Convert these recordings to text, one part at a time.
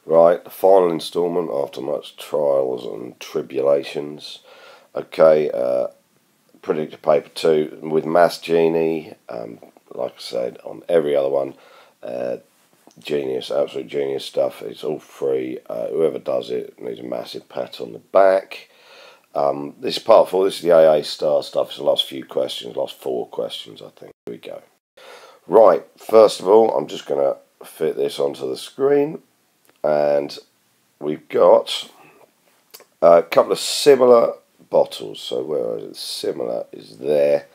Right, the final instalment after much trials and tribulations. Okay, Predictor Paper 2 with Mass Genie, like I said, on every other one. Genius, absolute genius stuff. It's all free. Whoever does it needs a massive pat on the back. This is part 4, this is the AA star stuff. It's the last few questions, last 4 questions I think. Here we go. Right, first of all, I'm just going to fit this onto the screen. And we've got a couple of similar bottles. So where is it? Similar is there.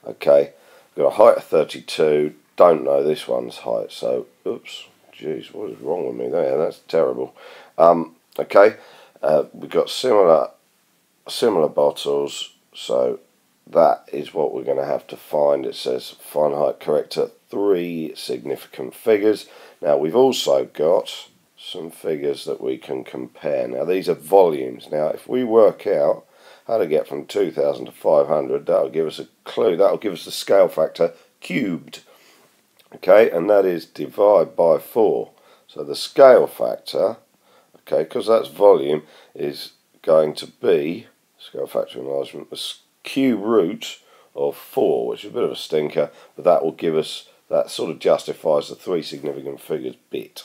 Okay, we've got a height of 32. Don't know this one's height. So, oops, jeez, what is wrong with me there? That's terrible. Okay, we've got similar bottles. So that is what we're going to have to find. It says find height correct at 3 significant figures. Now we've also got some figures that we can compare. Now these are volumes. Now if we work out how to get from 2000 to 500, that'll give us a clue. That'll give us the scale factor cubed. Okay, and that is divide by 4. So the scale factor, okay, because that's volume, is going to be scale factor enlargement, the cube root of 4, which is a bit of a stinker, but that will give us, that sort of justifies the 3 significant figures bit.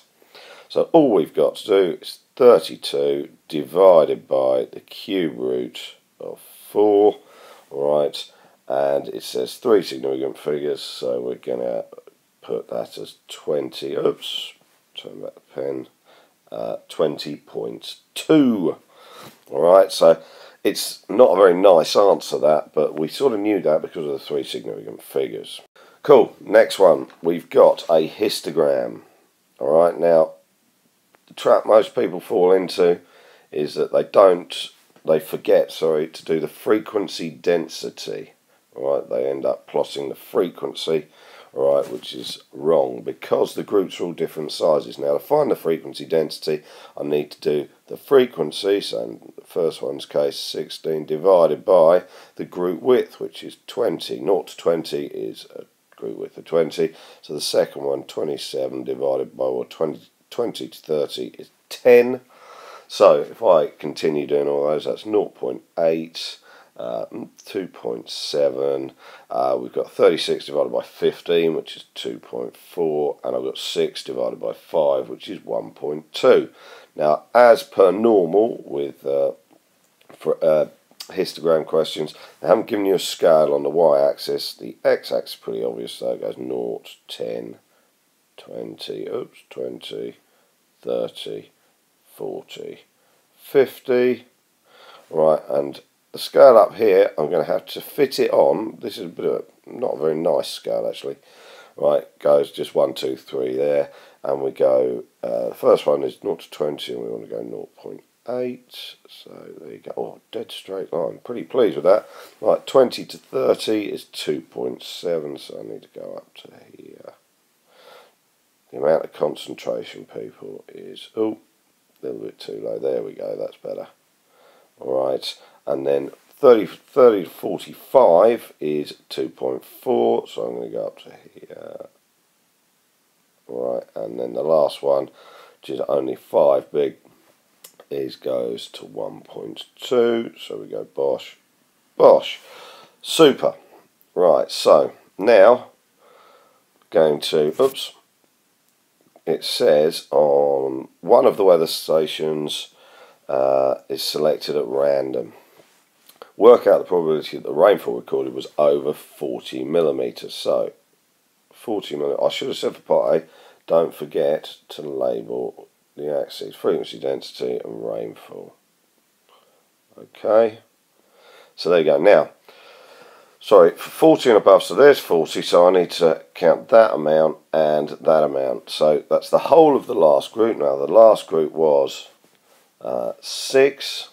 So all we've got to do is 32 divided by the cube root of 4, right, and it says 3 significant figures, so we're going to put that as 20, oops, turn back the pen, 20.2, alright, so it's not a very nice answer that, but we sort of knew that because of the 3 significant figures. Cool, next one, we've got a histogram, alright, now the trap most people fall into is that they forget to do the frequency density. Alright, they end up plotting the frequency, alright, which is wrong because the groups are all different sizes. Now to find the frequency density, I need to do the frequency, so in the first one's case 16 divided by the group width, which is 20. 0 to 20 is a group width of 20, so the second one 27 divided by, or 20 to 30 is 10. So if I continue doing all those, that's 0.8, 2.7, we've got 36 divided by 15, which is 2.4, and I've got 6 divided by 5, which is 1.2. Now, as per normal with histogram questions, they haven't given you a scale on the y-axis. The x-axis is pretty obvious, so it goes 0, 10, 20, oops, 20, 30, 40, 50, right, and the scale up here, I'm going to have to fit it on. This is a bit of not a very nice scale actually. Right, goes just 1, 2, 3 there, and we go. The first one is 0 to 20, and we want to go 0.8. So there you go. Oh, dead straight line. Pretty pleased with that. Right, 20 to 30 is 2.7, so I need to go up to here. The amount of concentration, people, is a little bit too low. There we go. That's better. All right. And then 30 to 45 is 2.4, so I'm going to go up to here. Alright, and then the last one, which is only 5 big, goes to 1.2, so we go bosh, bosh. Super. Right, so now, going to, oops, it says on one of the weather stations is selected at random. Work out the probability that the rainfall recorded was over 40 millimetres. So, 40 millimetres. I should have said for part A, don't forget to label the axes, frequency, density and rainfall. Okay. So there you go. Now, sorry, for 40 and above, so there's 40, so I need to count that amount and that amount. So that's the whole of the last group. Now, the last group was 6,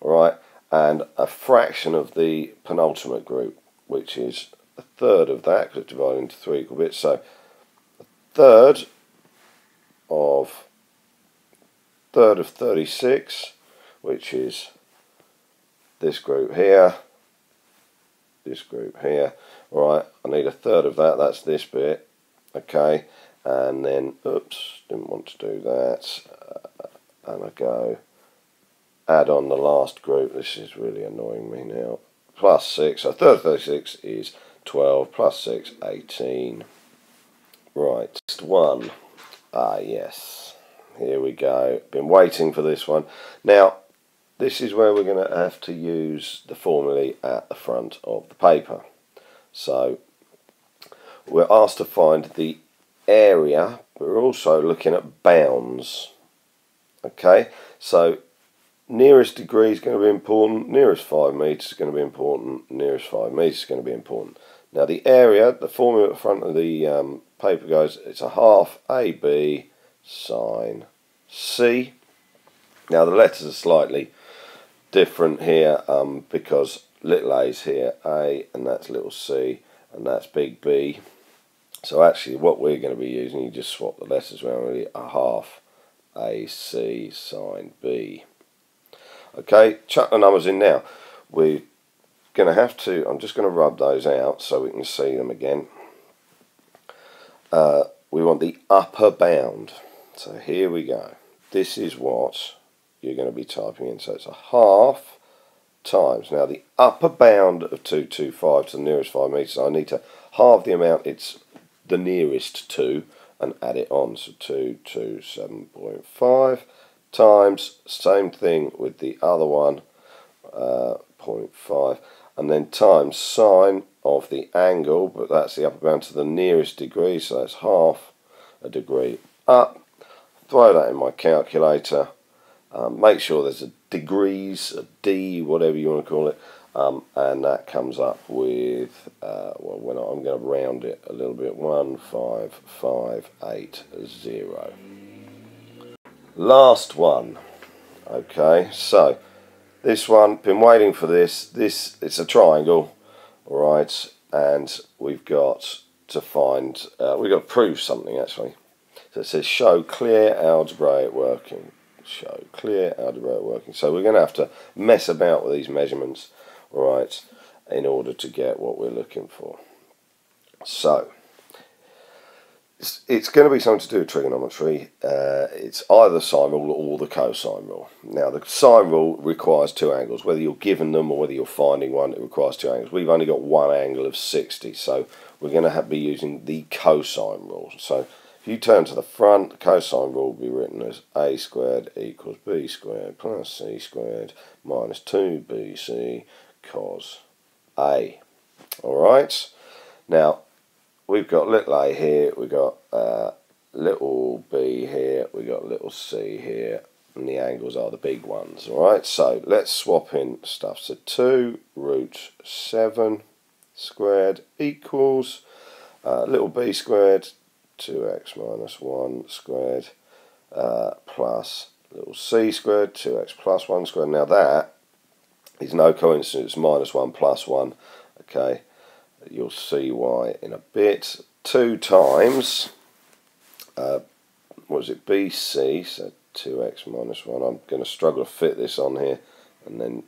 alright, and a fraction of the penultimate group, which is a third of that, because it's divided into 3 equal bits. So a third of 36, which is this group here, this group here. Right, I need a third of that, that's this bit, okay, and then, oops, didn't want to do that, and I go add on the last group. This is really annoying me now. Plus 6, so 36 is 12, plus 6, 18. Right, next one. Ah, yes. Here we go. Been waiting for this one. Now, this is where we're going to have to use the formulae at the front of the paper. So, we're asked to find the area, but we're also looking at bounds. Okay, so nearest degree is going to be important, nearest 5 metres is going to be important, nearest 5 metres is going to be important. Now the area, the formula at the front of the paper goes, it's a half AB sine C. Now the letters are slightly different here because little a is here, A, and that's little c, and that's big B. So actually what we're going to be using, you just swap the letters around, really, a half AC sine B. Okay, chuck the numbers in now. We're going to have to, I'm just going to rub those out so we can see them again. We want the upper bound. So here we go. This is what you're going to be typing in. So it's a half times. Now the upper bound of 225 to the nearest 5 metres, I need to halve the amount it's the nearest to and add it on. So 227.5 times, same thing with the other one, 0.5, and then times sine of the angle, but that's the upper bound to the nearest degree, so that's half a degree up. Throw that in my calculator, make sure there's a degrees, a D, whatever you want to call it, and that comes up with, well, when I'm going to round it a little bit, 15580. Last one. Okay, so this one, been waiting for this. It's a triangle, alright, and we've got to find, we've got to prove something actually. So it says show clear algebraic working. Show clear algebraic working. So we're going to have to mess about with these measurements, alright, in order to get what we're looking for. So it's going to be something to do with trigonometry. It's either the sine rule or the cosine rule. Now the sine rule requires two angles. Whether you're given them or whether you're finding one, it requires two angles. We've only got one angle of 60, so we're going to be using the cosine rule. So if you turn to the front, the cosine rule will be written as a squared equals b squared plus c squared minus 2bc cos a. Alright, now we've got little a here, we've got little b here, we've got little c here, and the angles are the big ones. Alright, so let's swap in stuff. So 2 root 7 squared equals little b squared, 2x minus 1 squared, plus little c squared, 2x plus 1 squared. Now that is no coincidence, minus 1 plus 1. Okay, you'll see why in a bit. 2 times, what was it, bc, so 2x minus 1. I'm going to struggle to fit this on here, and then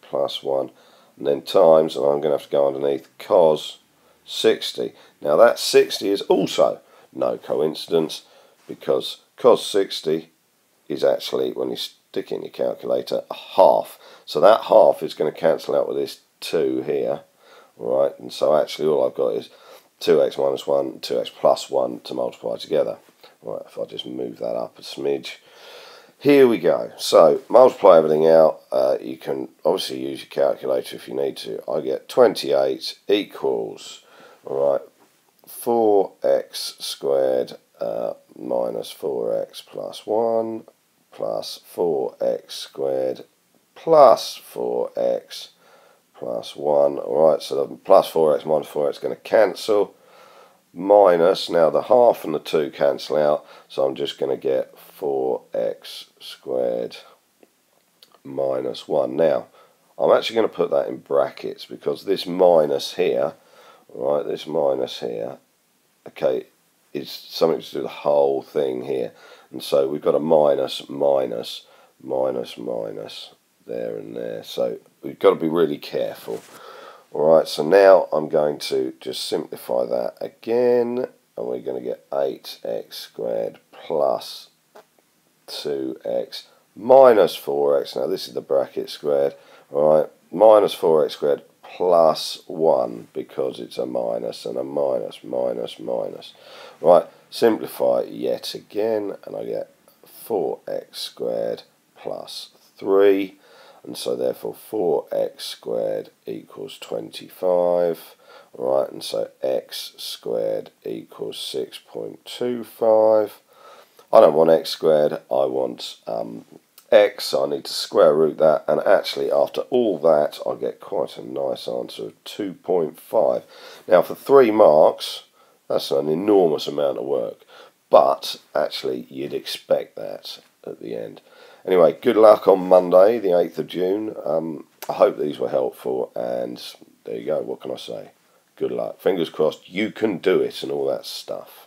plus 1, and then times, and I'm going to have to go underneath, cos 60. Now that 60 is also no coincidence, because cos 60 is actually, when you stick in your calculator, a half. So that half is going to cancel out with this 2 here. Right, and so actually all I've got is 2x minus 1 and 2x plus 1 to multiply together. Right, if I just move that up a smidge. Here we go. So multiply everything out. You can obviously use your calculator if you need to. I get 28 equals, alright, 4x squared minus 4x plus 1 plus 4x squared plus 4x plus 1. Alright, so the plus 4x minus 4x is going to cancel. Minus, now the half and the 2 cancel out, so I'm just going to get 4x squared minus 1. Now, I'm actually going to put that in brackets because this minus here, right, this minus here, okay, is something to do with the whole thing here. And so we've got a minus, minus, minus, minus, there and there. So we've got to be really careful. Alright, so now I'm going to just simplify that again, and we're going to get 8x squared plus 2x minus 4x. Now this is the bracket squared, right? Minus 4x squared plus 1, because it's a minus, and a minus, minus, minus. Right, simplify yet again, and I get 4x squared plus 3, and so therefore 4x squared equals 25. Right, and so x squared equals 6.25. I don't want x squared, I want x, so I need to square root that, and actually after all that I get quite a nice answer of 2.5. Now for 3 marks, that's an enormous amount of work, but actually you'd expect that at the end. Anyway, good luck on Monday, the 8th of June. I hope these were helpful, and there you go, what can I say? Good luck. Fingers crossed you can do it and all that stuff.